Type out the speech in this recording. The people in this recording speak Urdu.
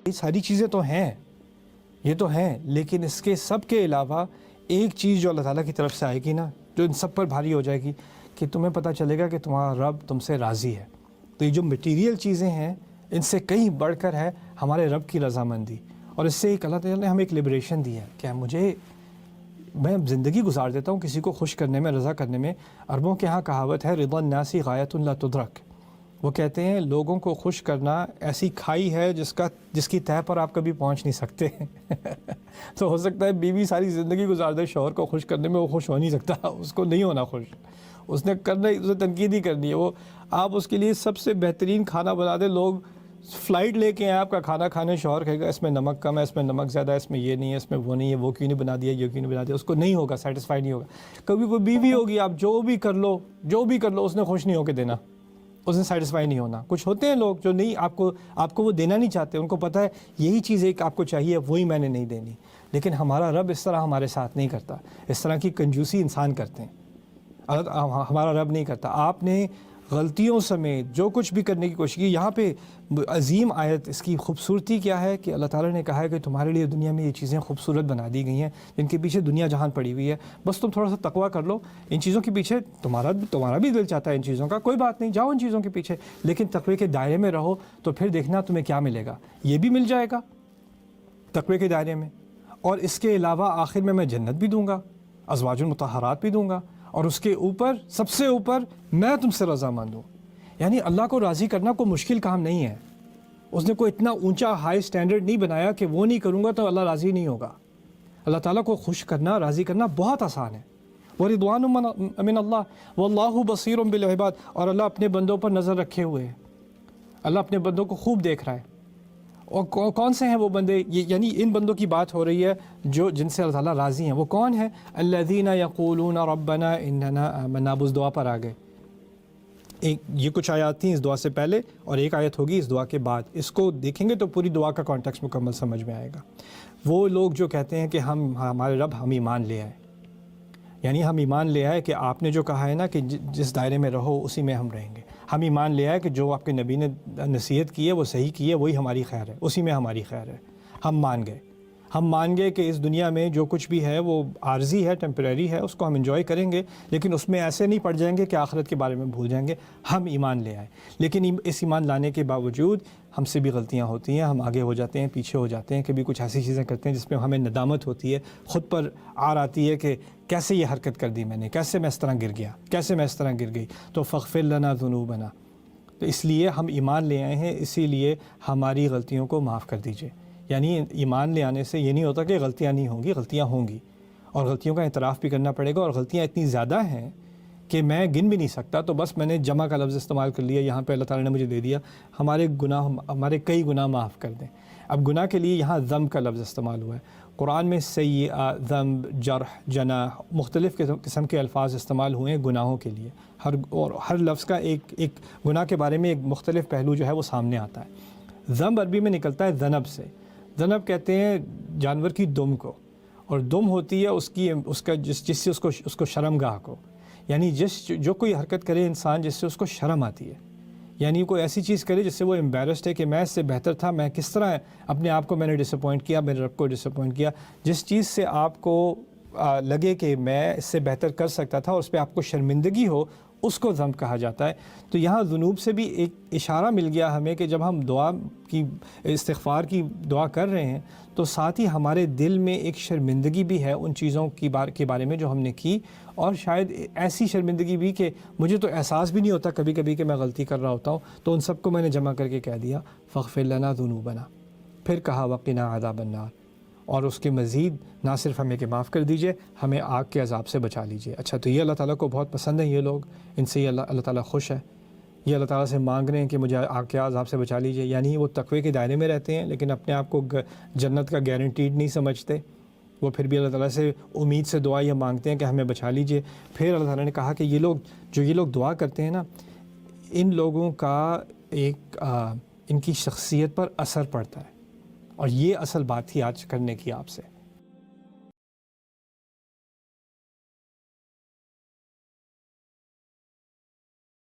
یہ ساری چیزیں تو ہیں، یہ تو ہیں، لیکن اس کے سب کے علاوہ ایک چیز جو اللہ تعالیٰ کی طرف سے آئے گی نا، جو ان سب پر بھاری ہو جائے گی، کہ تمہیں پتہ چلے گا کہ تمہارا رب تم سے راضی ہے۔ تو یہ جو مٹیریل چیزیں ہیں ان سے کہیں بڑھ کر ہے ہمارے رب کی رضامندی، اور اس سے ایک اللہ تعالیٰ نے ہمیں ایک لبریشن دی ہے کہ میں زندگی گزار دیتا ہوں کسی کو خوش کرنے میں، رضا کرنے میں۔ عربوں کے ہاں کہاوت ہے رضا الناس غایۃ لا تدرک، وہ کہتے ہیں لوگوں کو خوش کرنا ایسی کھائی ہے جس کی تہہ پر آپ کبھی پہنچ نہیں سکتے۔ تو ہو سکتا ہے بیوی ساری زندگی گزار دے شوہر کو خوش کرنے میں، وہ خوش ہو نہیں سکتا، اس کو نہیں ہونا خوش، اس نے کرنا ہی، اسے تنقید ہی کرنی ہے۔ وہ آپ اس کے لیے سب سے بہترین کھانا بنا دیں، لوگ فلائٹ لے کے ہیں آپ کا کھانا کھانے، شوہر کہے گا اس میں نمک کم ہے، اس میں نمک زیادہ ہے، اس میں یہ نہیں ہے، اس میں وہ نہیں ہے، وہ کیوں نہیں بنا دیا، یہ کیوں نہیں بنا دیا، اس کو نہیں ہوگا، سیٹسفائی نہیں ہوگا۔ کبھی کوئی بیوی ہوگی، آپ جو بھی کر لو اس نے خوش نہیں ہو کے دینا، اس نے سیٹسفائی نہیں ہونا۔ کچھ ہوتے ہیں لوگ جو نہیں، آپ کو وہ دینا نہیں چاہتے، ان کو پتہ ہے یہی چیز ایک آپ کو چاہیے، وہی میں نے نہیں دینی۔ لیکن ہمارا رب اس طرح ہمارے ساتھ نہیں کرتا، اس طرح کی کنجوسی انسان کرتے ہیں، ہمارا رب نہیں کرتا۔ آپ نے غلطیوں سمیت جو کچھ بھی کرنے کی کوشش کی، یہاں پہ عظیم آیت، اس کی خوبصورتی کیا ہے کہ اللہ تعالیٰ نے کہا ہے کہ تمہارے لیے دنیا میں یہ چیزیں خوبصورت بنا دی گئی ہیں جن کے پیچھے دنیا جہان پڑی ہوئی ہے، بس تم تھوڑا سا تقویٰ کر لو، ان چیزوں کے پیچھے تمہارا بھی دل چاہتا ہے ان چیزوں کا، کوئی بات نہیں، جاؤ ان چیزوں کے پیچھے، لیکن تقوی کے دائرے میں رہو، تو پھر دیکھنا تمہیں کیا ملے گا، یہ بھی مل جائے گا تقوی کے دائرے میں، اور اس کے علاوہ آخر میں جنت بھی دوں گا، ازواج المطہرات بھی دوں گا، اور اس کے اوپر سب سے اوپر میں تم سے رضامند ہوں۔ یعنی اللہ کو راضی کرنا کوئی مشکل کام نہیں ہے، اس نے کوئی اتنا اونچا ہائی سٹینڈرڈ نہیں بنایا کہ وہ نہیں کروں گا تو اللہ راضی نہیں ہوگا۔ اللہ تعالیٰ کو خوش کرنا، راضی کرنا بہت آسان ہے۔ وَرِضْوَانٌ مِّنَ اللَّهِ وَاللَّهُ بَصِيرٌ بِالْعِبَادِ، اور اللہ اپنے بندوں پر نظر رکھے ہوئے ہے، اللہ اپنے بندوں کو خوب دیکھ رہا ہے۔ اور کون سے ہیں وہ بندے؟ یعنی ان بندوں کی بات ہو رہی ہے جن سے اللہ تعالیٰ راضی ہیں۔ وہ کون ہیں؟ الَّذِينَ يَقُولُونَ رَبَّنَا إِنَّنَا آمَنَّا، اس دعا پر آگئے۔ یہ کچھ آیات تھیں اس دعا سے پہلے اور ایک آیت ہوگی اس دعا کے بعد، اس کو دیکھیں گے تو پوری دعا کا کانٹیکسٹ مکمل سمجھ میں آئے گا۔ وہ لوگ جو کہتے ہیں کہ ہمارے رب ہم ایمان لے آئے، یعنی ہم ایمان لے آئے کہ آپ نے جو کہا ہے نا کہ جس دائرے میں رہو اسی میں ہم رہیں گے، ہم ایمان لے آئے کہ جو آپ کے نبی نے نصیحت کی ہے وہ صحیح کی ہے، وہی ہماری خیر ہے، اسی میں ہماری خیر ہے۔ ہم مان گئے کہ اس دنیا میں جو کچھ بھی ہے وہ عارضی ہے، ٹیمپریری ہے، اس کو ہم انجوائے کریں گے، لیکن اس میں ایسے نہیں پڑ جائیں گے کہ آخرت کے بارے میں بھول جائیں گے۔ ہم ایمان لے آئے، لیکن اس ایمان لانے کے باوجود ہم سے بھی غلطیاں ہوتی ہیں، ہم آگے ہو جاتے ہیں، پیچھے ہو جاتے ہیں، کبھی کچھ ایسی چیزیں کرتے ہیں جس میں ہمیں ندامت ہوتی ہے، خود پر عار آتی ہے کہ کیسے یہ حرکت کر دی میں نے، کیسے میں اس طرح گر گیا، کیسے میں اس طرح گر گئی۔ تو فاغفر لنا ذنوبنا، تو اس لیے ہم ایمان لے آئے ہیں، اسی لیے ہماری غلطیوں کو معاف کر دیجئے۔ یعنی ایمان لے آنے سے یہ نہیں ہوتا کہ غلطیاں نہیں ہوں گی، غلطیاں ہوں گی، اور غلطیوں کا اعتراف بھی کرنا پڑے گا، اور غلطیاں اتنی زیادہ ہیں کہ میں گن بھی نہیں سکتا، تو بس میں نے جمع کا لفظ استعمال کر لیا، یہاں پہ اللہ تعالیٰ نے مجھے دے دیا ہمارے کئی گناہ معاف کر دیں۔ اب گناہ کے لیے یہاں ذنب کا لفظ استعمال ہوا ہے، قرآن میں سیئہ، ذنب، جرح، جناح، مختلف قسم کے الفاظ استعمال ہوئے ہیں گناہوں کے لیے، ہر لفظ کا ایک گناہ کے بارے میں ایک مختلف پہلو جو ہے وہ سامنے آتا ہے۔ ذنب عربی میں نکلتا ہے ذنب سے، ذنب کہتے ہیں جانور کی دم کو، اور دم ہوتی ہے جس سے اس کو شرم گاہ کو، یعنی جو کوئی حرکت کرے انسان جس سے اس کو شرم آتی ہے، یعنی کوئی ایسی چیز کرے جس سے وہ امبیرسڈ ہے کہ میں اس سے بہتر تھا، میں کس طرح اپنے آپ کو میں نے ڈس اپوائنٹ کیا، میرے رب کو ڈس اپوائنٹ کیا، جس چیز سے آپ کو لگے کہ میں اس سے بہتر کر سکتا تھا اور اس پہ آپ کو شرمندگی ہو، اس کو ذنب کہا جاتا ہے۔ تو یہاں ذنوب سے بھی ایک اشارہ مل گیا ہمیں کہ جب ہم دعا کی استغفار کی دعا کر رہے ہیں تو ساتھ ہی ہمارے دل میں ایک شرمندگی بھی ہے ان چیزوں کے بارے میں جو ہم نے کی، اور شاید ایسی شرمندگی بھی کہ مجھے تو احساس بھی نہیں ہوتا کبھی کبھی کہ میں غلطی کر رہا ہوتا ہوں، تو ان سب کو میں نے جمع کر کے کہہ دیا فاغفر لنا ذنوبنا، پھر کہا وقنا عذاب النار، اور اس کے مزید نہ صرف ہمیں کہ معاف کر دیجئے، ہمیں آگ کے عذاب سے بچا لیجئے۔ اچھا، تو یہ اللہ تعالیٰ کو بہت پسند ہے، یہ لوگ، ان سے یہ اللہ تعالیٰ خوش ہے، یہ اللہ تعالیٰ سے مانگ رہے ہیں کہ مجھے آگ کے عذاب سے بچا لیجئے، یعنی وہ تقوی کے دائرے میں رہتے ہیں لیکن اپنے آپ کو جنت کا گارنٹیڈ نہیں سمجھتے، وہ پھر بھی اللہ تعالیٰ سے امید سے دعا یہ مانگتے ہیں کہ ہمیں بچا لیجئے۔ پھر اللہ تعالیٰ نے کہا کہ یہ لوگ دعا کرتے ہیں نا، ان لوگوں کا ان کی شخصیت پر اثر پڑتا ہے، اور یہ اصل بات تھی آج کرنے کی آپ سے۔